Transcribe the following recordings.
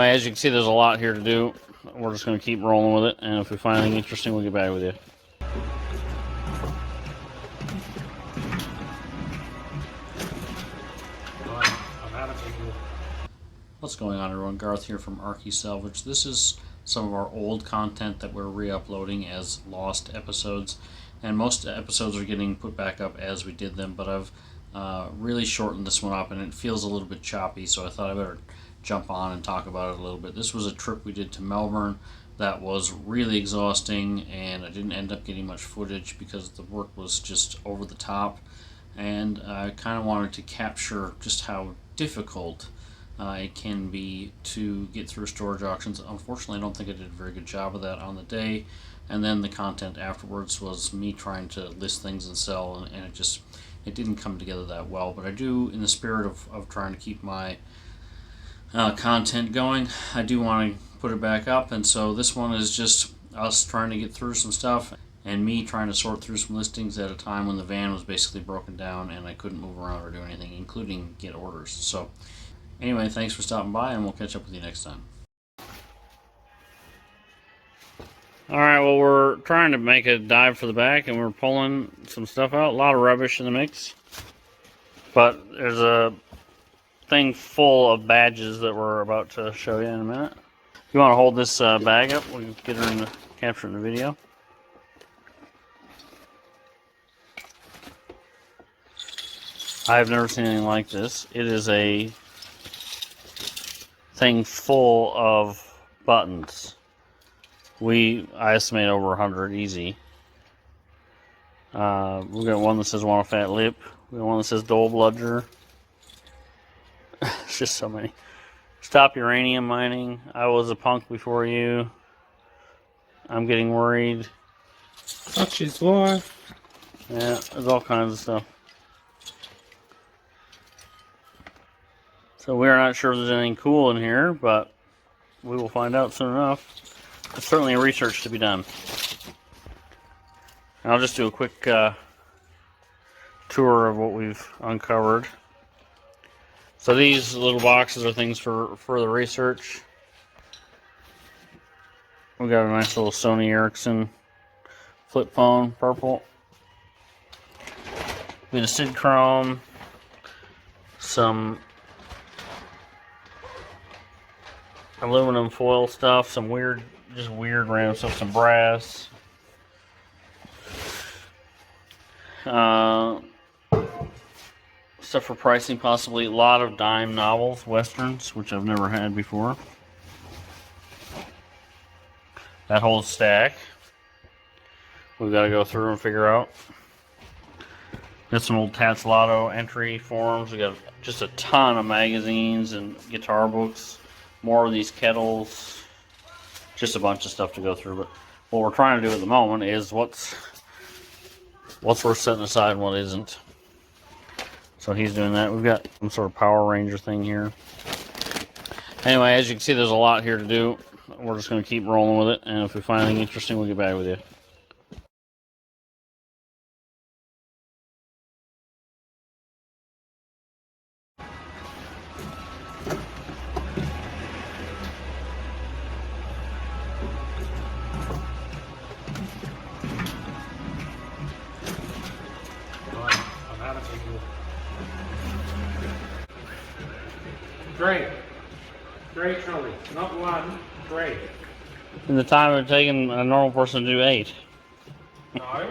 As you can see, there's a lot here to do. We're just going to keep rolling with it, and if we find anything interesting, we'll get back with you. What's going on, everyone? Garth here from Archisalvage. This is some of our old content that we're re-uploading as lost episodes, and most episodes are getting put back up as we did them, but I've really shortened this one up and it feels a little bit choppy, so I thought I better jump on and talk about it a little bit. This was a trip we did to Melbourne that was really exhausting, and I didn't end up getting much footage because the work was just over the top, and I kind of wanted to capture just how difficult it can be to get through storage auctions. Unfortunately, I don't think I did a very good job of that on the day, and then the content afterwards was me trying to list things and sell, and it didn't come together that well. But I do, in the spirit of trying to keep my content going, I do want to put it back up, and so this one is just us trying to get through some stuff and me trying to sort through some listings at a time when the van was basically broken down and I couldn't move around or do anything, including get orders. So anyway, thanks for stopping by, and we'll catch up with you next time. Alright, well, we're trying to make a dive for the back, and we're pulling some stuff out. A lot of rubbish in the mix. But there's a thing full of badges that we're about to show you in a minute. If you want to hold this bag up, we'll get her in the capture in the video. I've never seen anything like this. It is a thing full of buttons. I estimate over 100 easy. We've got one that says "Want a fat lip." We got one that says "Dole bludger." It's just so many. Stop uranium mining. I was a punk before you. I'm getting worried. Such his life. Yeah, there's all kinds of stuff. So we're not sure if there's anything cool in here, but we will find out soon enough. There's certainly research to be done. And I'll just do a quick tour of what we've uncovered. So these little boxes are things for further research. We got a nice little Sony Ericsson flip phone, purple. We got a Sid Chrome, some aluminum foil stuff, some weird random stuff, some brass. Stuff for pricing, possibly. A lot of dime novels, westerns, which I've never had before. That whole stack we've got to go through and figure out. Got some old Tats Lotto entry forms. We got just a ton of magazines and guitar books. More of these kettles. Just a bunch of stuff to go through. But what we're trying to do at the moment is what's worth setting aside and what isn't. So he's doing that. We've got some sort of Power Ranger thing here. Anyway, as you can see, there's a lot here to do. We're just going to keep rolling with it, and if we find anything interesting, we'll get back with you. Three trolleys, not one, three. In the time it would take a normal person to do 8. No.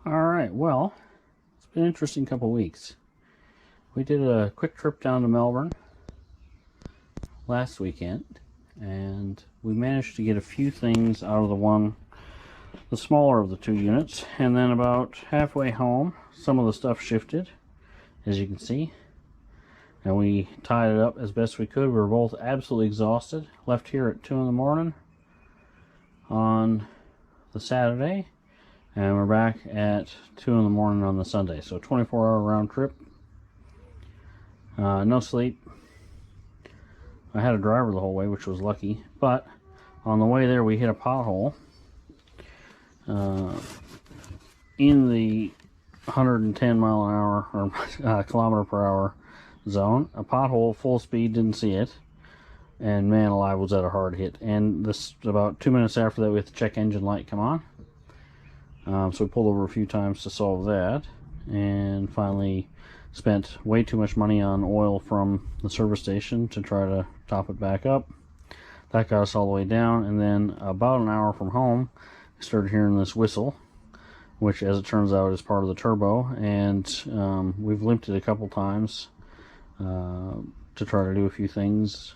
Alright, well, it's been an interesting couple weeks. We did a quick trip down to Melbourne last weekend, and we managed to get a few things out of the smaller of the two units, and then about halfway home, some of the stuff shifted, as you can see, and we tied it up as best we could. We were both absolutely exhausted. Left here at 2 in the morning on the Saturday, and we're back at 2 in the morning on the Sunday. So 24-hour round trip. No sleep. I had a driver the whole way, which was lucky, but on the way there we hit a pothole in the 110 mile an hour or kilometer per hour zone. A pothole, full speed, didn't see it. And man alive, was that a hard hit. And this about 2 minutes after that, we had the check engine light come on. So we pulled over a few times to solve that. And finally spent way too much money on oil from the service station to try to top it back up. That got us all the way down, and then about an hour from home, I started hearing this whistle, which as it turns out is part of the turbo, and we've limped it a couple times to try to do a few things.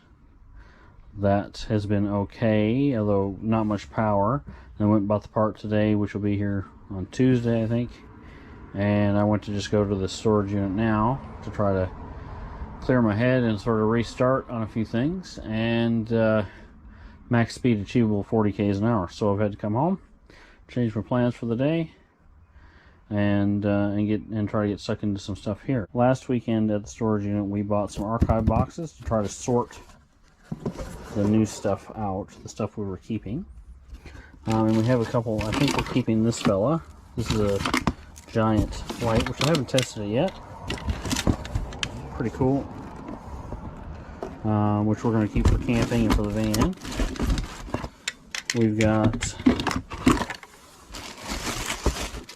That has been okay, although not much power. I went and bought the part today, which will be here on Tuesday, I think. And I went to just go to the storage unit now to try to clear my head and sort of restart on a few things. And max speed achievable 40 k's an hour. So I've had to come home, change my plans for the day, and try to get stuck into some stuff here. Last weekend at the storage unit, we bought some archive boxes to try to sort the new stuff out, the stuff we were keeping. And we have a couple. I think we're keeping this fella. This is a giant light, which I haven't tested it yet. Pretty cool. Which we're going to keep for camping and for the van. We've got.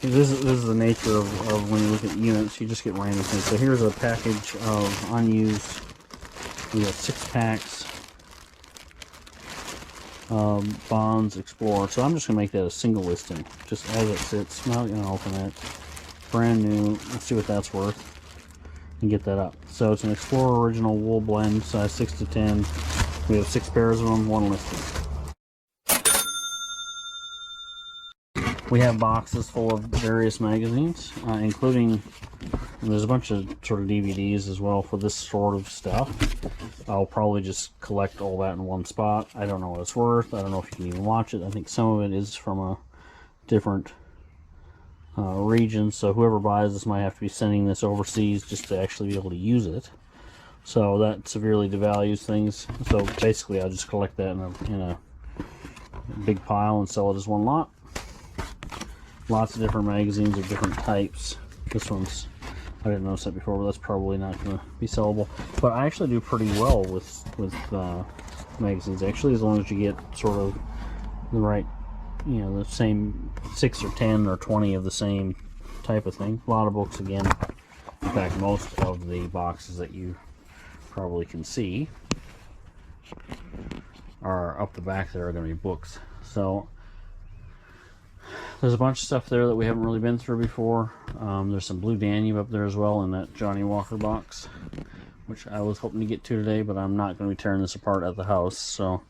This is the nature of when you look at units, you just get random things. So here's a package of unused. We got 6 packs. Bonds Explorer. So I'm just gonna make that a single listing, just as it sits. Not gonna open it. Brand new. Let's see what that's worth and get that up. So it's an Explorer original wool blend, size 6 to 10. We have 6 pairs of them, 1 listing. We have boxes full of various magazines, including, and there's a bunch of sort of DVDs as well for this sort of stuff. I'll probably just collect all that in one spot. I don't know what it's worth. I don't know if you can even watch it. I think some of it is from a different region, so whoever buys this might have to be sending this overseas just to actually be able to use it. So that severely devalues things. So basically I'll just collect that in a big pile and sell it as one lot. Lots of different magazines of different types. This one's, I didn't notice that before, but that's probably not going to be sellable. But I actually do pretty well with magazines, actually, as long as you get sort of the right, you know, the same 6 or 10 or 20 of the same type of thing. A lot of books, again. In fact, most of the boxes that you probably can see are up the back there are going to be books. So there's a bunch of stuff there that we haven't really been through before. There's some Blue Danube up there as well in that Johnny Walker box, which I was hoping to get to today, but I'm not going to be tearing this apart at the house, so